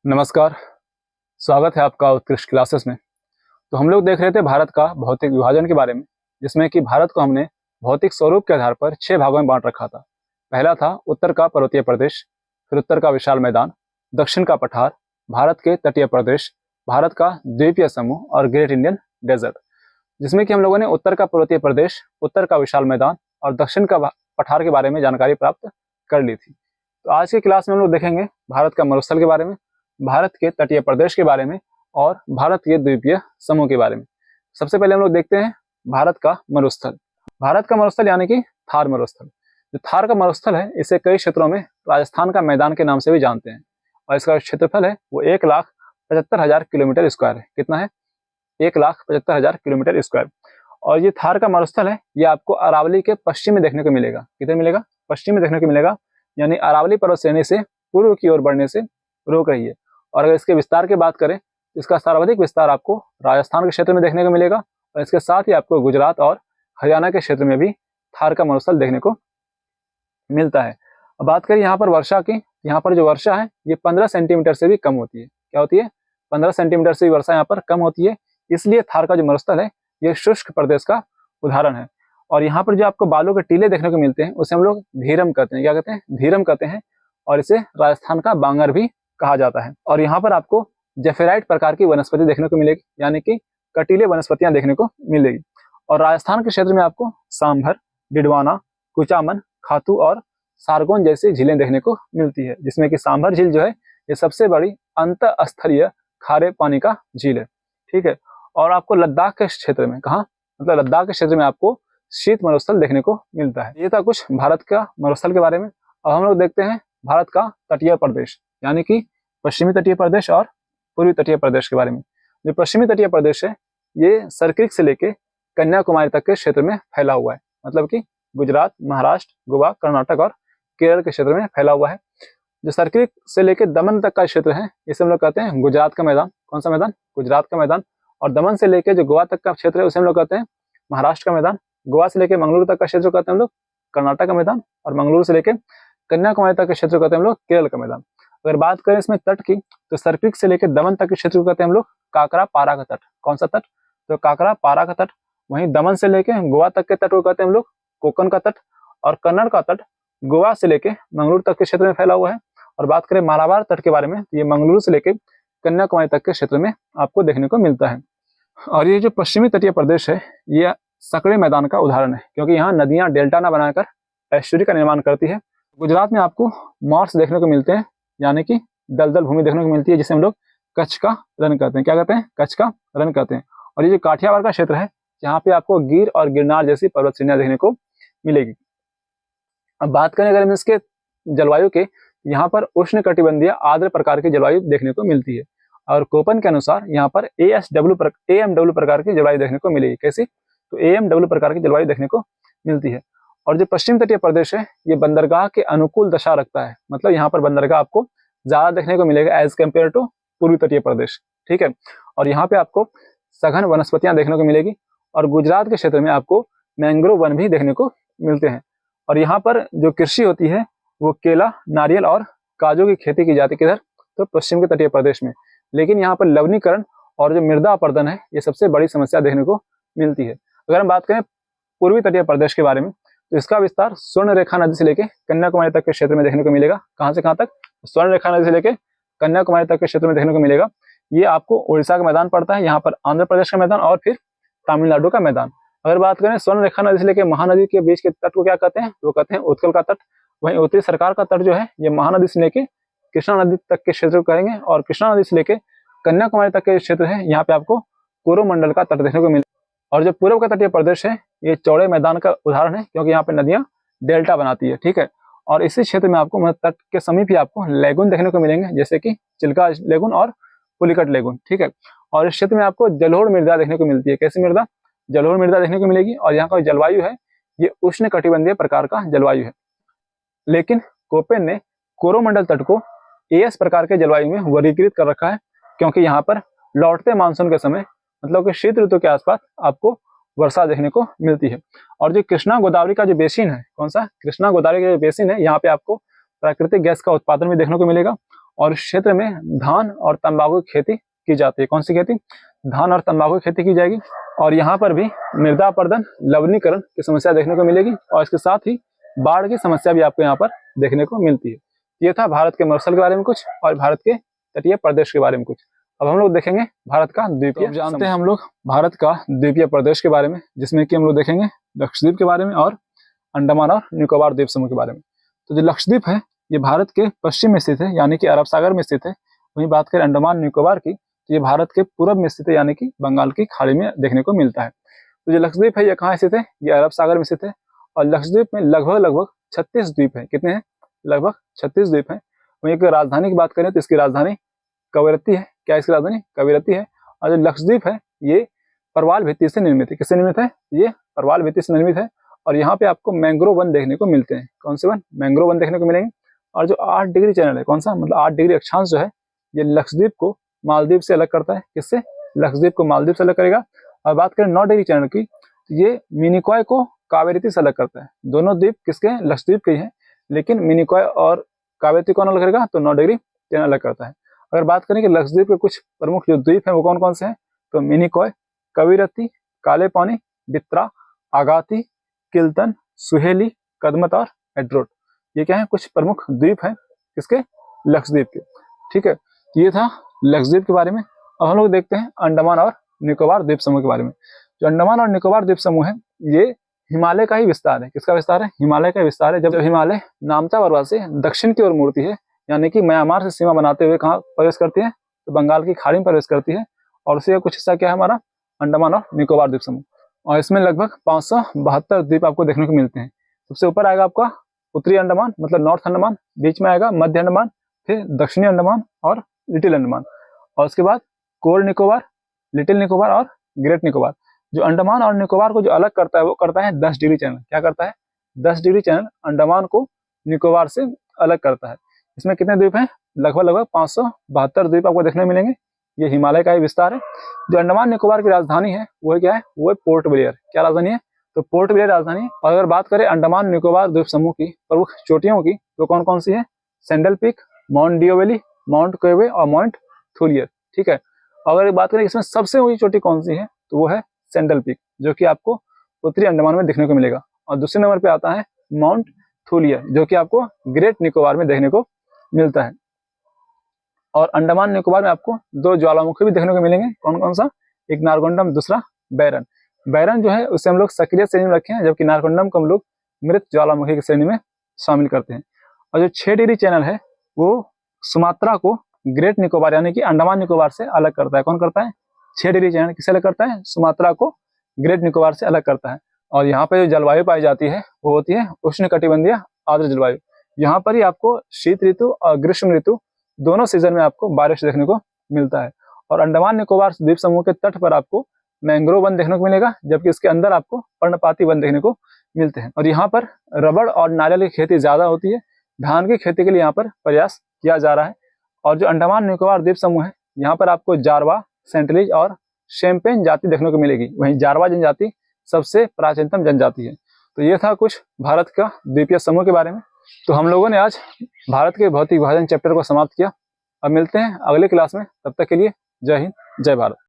नमस्कार। स्वागत है आपका उत्कृष्ट क्लासेस में। तो हम लोग देख रहे थे भारत का भौतिक विभाजन के बारे में, जिसमें कि भारत को हमने भौतिक स्वरूप के आधार पर 6 भागों में बांट रखा था। पहला था उत्तर का पर्वतीय प्रदेश, फिर उत्तर का विशाल मैदान, दक्षिण का पठार, भारत के तटीय प्रदेश, भारत का द्वीपीय समूह और ग्रेट इंडियन डेजर्ट। जिसमें कि हम लोगों ने उत्तर का पर्वतीय प्रदेश, उत्तर का विशाल मैदान और दक्षिण का पठार के बारे में जानकारी प्राप्त कर ली थी। तो आज की क्लास में हम लोग देखेंगे भारत का मरुस्थल के बारे में, भारत के तटीय प्रदेश के बारे में और भारत के द्वीपीय समूह के बारे में। सबसे पहले हम लोग देखते हैं भारत का मरुस्थल। भारत का मरुस्थल यानी कि थार मरुस्थल। जो थार का मरुस्थल है, इसे कई क्षेत्रों में राजस्थान का मैदान के नाम से भी जानते हैं और इसका क्षेत्रफल है वो 1,75,000 किलोमीटर स्क्वायर है। कितना है? 1,75,000 किलोमीटर स्क्वायर। और ये थार का मरुस्थल है, ये आपको अरावली के पश्चिम में देखने को मिलेगा। किधर मिलेगा? पश्चिम में देखने को मिलेगा, यानी अरावली पर्वत श्रेणी से पूर्व की ओर बढ़ने से रोक रही है। और अगर इसके विस्तार की बात करें तो इसका सर्वाधिक विस्तार आपको राजस्थान के क्षेत्र में देखने को मिलेगा और इसके साथ ही आपको गुजरात और हरियाणा के क्षेत्र में भी थार का मरुस्थल देखने को मिलता है। अब बात करें यहाँ पर वर्षा की, यहाँ पर जो वर्षा है ये 15 सेंटीमीटर से भी कम होती है। क्या होती है? 15 सेंटीमीटर से भी वर्षा यहाँ पर कम होती है। इसलिए थार का जो मरुस्थल है ये शुष्क प्रदेश का उदाहरण है। और यहाँ पर जो आपको बालू के टीले देखने को मिलते हैं उसे हम लोग धीरम कहते हैं। क्या कहते हैं? धीरम कहते हैं। और इसे राजस्थान का बांगर भी कहा जाता है। और यहाँ पर आपको जेफेराइट प्रकार की वनस्पति देखने को मिलेगी, यानी कि कटीले वनस्पतियां देखने को मिलेगी। और राजस्थान के क्षेत्र में आपको सांभर, डिडवाना, कुचामन, खातू और सारगोन जैसी झीलें देखने को मिलती है, जिसमें कि सांभर झील जो है ये सबसे बड़ी अंतःस्थलीय खारे पानी का झील है। ठीक है। और आपको लद्दाख के क्षेत्र में, कहाँ मतलब लद्दाख के क्षेत्र में आपको शीत मरुस्थल देखने को मिलता है। ये था कुछ भारत का मरुस्थल के बारे में। अब हम लोग देखते हैं भारत का तटीय प्रदेश, यानी कि पश्चिमी तटीय प्रदेश और पूर्वी तटीय प्रदेश के बारे में। जो पश्चिमी तटीय प्रदेश है ये सर्किट से लेके कन्याकुमारी तक के क्षेत्र में फैला हुआ है, मतलब कि गुजरात, महाराष्ट्र, गोवा, कर्नाटक और केरल के क्षेत्र में फैला हुआ है। जो सर्किट से लेके दमन तक का क्षेत्र है इसे हम लोग कहते हैं गुजरात का मैदान। कौन सा मैदान? गुजरात का मैदान। और दमन से लेके जो गोवा तक का क्षेत्र है उसे हम लोग कहते हैं महाराष्ट्र का मैदान। गोवा से लेके मंगलुरु तक का क्षेत्र कहते हैं हम लोग कर्नाटक का मैदान। और मंगलुरु से लेके कन्याकुमारी तक के क्षेत्र कहते हैं हम लोग केरल का मैदान। अगर बात करें इसमें तट की तो सर्किट से लेकर दमन तक के क्षेत्र को कहते हैं हम लोग काकरा पारा का तट। कौन सा तट? तो काकरा पारा का तट। वहीं दमन से लेकर गोवा तक के तट को कहते हैं हम लोग कोकन का तट। और कन्नड़ का तट गोवा से लेकर मंगलुरु तक के क्षेत्र में फैला हुआ है। और बात करें मालाबार तट के बारे में, ये मंगलुरु से लेकर कन्याकुमारी तक के क्षेत्र में आपको देखने को मिलता है। और ये जो पश्चिमी तटीय प्रदेश है ये सकड़े मैदान का उदाहरण है, क्योंकि यहाँ नदियां डेल्टा न बनाकर एस्चुरी का निर्माण करती है। गुजरात में आपको मॉर्स देखने को मिलते हैं, यानी कि दलदल भूमि देखने को मिलती है, जिसे हम लोग कच्छ का रण कहते हैं। क्या कहते हैं? कच्छ का रण कहते हैं। और ये जो काठियावाड़ का क्षेत्र है यहाँ पे आपको गिर और गिरनार जैसी पर्वत श्रेणियां देखने को मिलेगी। अब बात करें अगर हम इसके जलवायु के, यहाँ पर उष्ण कटिबंधीय आर्द्र प्रकार की जलवायु देखने को मिलती है। और कोपन के अनुसार यहाँ पर AMW प्रकार की जलवायु देखने को मिलेगी। कैसी? तो AMW प्रकार की जलवायु देखने को मिलती है। और जो पश्चिम तटीय प्रदेश है ये बंदरगाह के अनुकूल दशा रखता है, मतलब यहाँ पर बंदरगाह आपको ज्यादा देखने को मिलेगा एज कम्पेयर टू पूर्वी तटीय प्रदेश। ठीक है। और यहाँ पे आपको सघन वनस्पतियां देखने को मिलेगी। और गुजरात के क्षेत्र में आपको मैंग्रोव वन भी देखने को मिलते हैं। और यहाँ पर जो कृषि होती है वो केला, नारियल और काजू की खेती की जाती है। किधर? तो पश्चिम के तटीय प्रदेश में। लेकिन यहाँ पर लवणीकरण और जो मृदा अपरदन है ये सबसे बड़ी समस्या देखने को मिलती है। अगर हम बात करें पूर्वी तटीय प्रदेश के बारे में तो इसका विस्तार स्वर्ण रेखा नदी से लेकर कन्याकुमारी तक के क्षेत्र में देखने को मिलेगा। कहां से कहां तक? स्वर्ण रेखा नदी से लेकर कन्याकुमारी तक के क्षेत्र में देखने को मिलेगा। ये आपको उड़ीसा का मैदान पड़ता है, यहाँ पर आंध्र प्रदेश का मैदान और फिर तमिलनाडु का मैदान। अगर बात करें स्वर्ण रेखा नदी से लेकर महानदी के बीच के तट को क्या कहते हैं? वो कहते हैं उत्कल का तट। वहीं उत्तरी सरकार का तट जो है ये महानदी से लेकर कृष्णा नदी तक के क्षेत्र को कहेंगे। और कृष्णा नदी से लेकर कन्याकुमारी तक के क्षेत्र है यहाँ पे आपको कोरोमंडल का तट देखने को मिलेगा। और जो पूर्व का तटीय प्रदेश है ये चौड़े मैदान का उदाहरण है, क्योंकि यहाँ पे नदियां डेल्टा बनाती है। ठीक है। और इसी क्षेत्र में आपको मतलब तट के समीप ही आपको लेगुन देखने को मिलेंगे, जैसे कि चिल्का लेगुन और पुलिकट लेगुन। ठीक है। और इस क्षेत्र में आपको जलोढ़ मृदा देखने को मिलती है। कैसी मृदा? जलोढ़ मृदा देखने को मिलेगी। और यहाँ का जलवायु है ये उष्ण कटिबंधीय प्रकार का जलवायु है। लेकिन कोपेन ने कोरोमंडल तट को AS प्रकार के जलवायु में वर्गीकृत कर रखा है, क्योंकि यहाँ पर लौटते मानसून के समय मतलब कि शीत ऋतु के आसपास आपको वर्षा देखने को मिलती है। और जो कृष्णा गोदावरी का जो बेसिन है, कौन सा? कृष्णा गोदावरी का जो बेसिन है यहाँ पे आपको प्राकृतिक गैस का उत्पादन भी देखने को मिलेगा। और इस क्षेत्र में धान और तंबाकू की खेती की जाती है। कौन सी खेती? धान और तंबाकू की खेती की जाएगी। और यहाँ पर भी मृदा अपरदन, लवणीकरण की समस्या देखने को मिलेगी और इसके साथ ही बाढ़ की समस्या भी आपको यहाँ पर देखने को मिलती है। ये था भारत के मरुस्थल के बारे में कुछ और भारत के तटीय प्रदेश के बारे में कुछ। अब हम लोग देखेंगे भारत का द्वीपीय। तो जानते हैं हम लोग भारत का द्वीपीय प्रदेश के बारे में, जिसमें कि हम लोग देखेंगे लक्षद्वीप के बारे में और अंडमान और निकोबार द्वीप समूह के बारे में। तो जो लक्षद्वीप है ये भारत के पश्चिम में स्थित है, यानी कि अरब सागर में स्थित है। वहीं बात करें अंडमान निकोबार की, तो ये भारत के पूर्व में स्थित है, यानी कि बंगाल की खाड़ी में देखने को मिलता है। तो जो लक्षद्वीप है ये कहाँ स्थित है? ये अरब सागर में स्थित है। और लक्षद्वीप में लगभग 36 द्वीप है। कितने हैं? लगभग 36 द्वीप है। वहीं एक राजधानी की बात करें तो इसकी राजधानी कवरत्ती है। क्या इसकी राजधानी? कवरत्ती है। और जो लक्षद्वीप है ये परवाल भित्ति से निर्मित है। किससे निर्मित है? ये परवाल भित्ति से निर्मित है। और यहाँ पे आपको मैंग्रोव वन देखने को मिलते हैं। कौन से वन? मैंग्रोव वन देखने को मिलेंगे। और जो 8 डिग्री चैनल है, कौन सा? मतलब 8 डिग्री अक्षांश जो है ये लक्षद्वीप को मालदीव से अलग करता है। किससे? लक्षद्वीप को मालदीव से अलग करेगा। और बात करें 9 डिग्री चैनल की, तो ये मिनिकॉय को कावेरी से अलग करता है। दोनों द्वीप किसके? लक्षद्वीप के ही हैं, लेकिन मिनिकॉय और कावेरी कौन अलग करेगा? तो 9 डिग्री चैनल अलग करता है। अगर बात करें कि लक्षद्वीप के कुछ प्रमुख जो द्वीप हैं वो कौन कौन से हैं, तो मिनिकॉय, कविरत्ती, काले पानी, बित्रा, आगाती, किल्तन, सुहेली, कदमत और एड्रोट। ये क्या है? कुछ प्रमुख द्वीप हैं किसके? लक्षद्वीप के। ठीक है, तो ये था लक्षद्वीप के बारे में। अब हम लोग देखते हैं अंडमान और निकोबार द्वीप समूह के बारे में। जो अंडमान और निकोबार द्वीप समूह है ये हिमालय का ही विस्तार है। किसका विस्तार है? हिमालय का विस्तार है। जब हिमालय नामचा बरवा से दक्षिण की ओर मुड़ती है, यानी कि म्यांमार से सीमा बनाते हुए कहाँ प्रवेश करती है? तो बंगाल की खाड़ी में प्रवेश करती है। और उसी का कुछ हिस्सा क्या है हमारा? अंडमान और निकोबार द्वीप समूह। और इसमें लगभग 572 द्वीप आपको देखने को मिलते हैं। सबसे ऊपर आएगा आपका उत्तरी अंडमान, मतलब नॉर्थ अंडमान, बीच में आएगा मध्य अंडमान, फिर दक्षिणी अंडमान और लिटिल अंडमान। और उसके बाद कोर निकोबार, लिटिल निकोबार और ग्रेट निकोबार। जो अंडमान और निकोबार को जो अलग करता है वो करता है 10 डिग्री चैनल। क्या करता है? 10 डिग्री चैनल अंडमान को निकोबार से अलग करता है। इसमें कितने द्वीप हैं? लगभग 572 द्वीप आपको देखने को मिलेंगे। ये हिमालय का ही विस्तार है। जो अंडमान निकोबार की राजधानी है वो क्या है? वो है पोर्ट ब्लेयर। क्या राजधानी है? तो पोर्ट ब्लेयर राजधानी है। और अगर बात करें अंडमान निकोबार द्वीप समूह की प्रमुख चोटियों की, तो कौन कौन सी है? सैंडल पीक, माउंट डिओवेली, माउंट कोवे और माउंट थूलियर। ठीक है, अगर बात करें इसमें सबसे ऊंची चोटी कौन सी है, तो वो है सैंडल पीक, जो कि आपको उत्तरी अंडमान में देखने को मिलेगा। और दूसरे नंबर पे आता है माउंट थूलियर, जो कि आपको ग्रेट निकोबार में देखने को मिलता है। और अंडमान निकोबार में आपको 2 ज्वालामुखी भी देखने को मिलेंगे। कौन कौन सा? एक नारकोंडम, दूसरा बैरन। बैरन जो है उसे हम लोग सक्रिय श्रेणी में रखे हैं, जबकि नारकोंडम को हम लोग मृत ज्वालामुखी की श्रेणी में शामिल करते हैं। और जो 6 डिग्री चैनल है वो सुमात्रा को ग्रेट निकोबार यानी कि अंडमान निकोबार से अलग करता है। कौन करता है? 6 डिग्री चैनल किसे अलग करता है? सुमात्रा को ग्रेट निकोबार से अलग करता है। और यहाँ पे जो जलवायु पाई जाती है वो होती है उष्णकटिबंधीय आर्द्र जलवायु। यहाँ पर ही आपको शीत ऋतु और ग्रीष्म ऋतु दोनों सीजन में आपको बारिश देखने को मिलता है। और अंडमान निकोबार द्वीप समूह के तट पर आपको मैंग्रोव वन देखने को मिलेगा, जबकि इसके अंदर आपको पर्णपाती वन देखने को मिलते हैं। और यहाँ पर रबड़ और नारियल की खेती ज्यादा होती है। धान की खेती के लिए यहाँ पर प्रयास किया जा रहा है। और जो अंडमान निकोबार द्वीप समूह है यहाँ पर आपको जारवा, सेंटलीज और शैंपेन जाति देखने को मिलेगी। वहीं जारवा जनजाति सबसे प्राचीनतम जनजाति है। तो ये था कुछ भारत का द्वीपीय समूह के बारे में। तो हम लोगों ने आज भारत के भौतिक विभाजन चैप्टर को समाप्त किया। अब मिलते हैं अगले क्लास में, तब तक के लिए जय हिंद, जय भारत।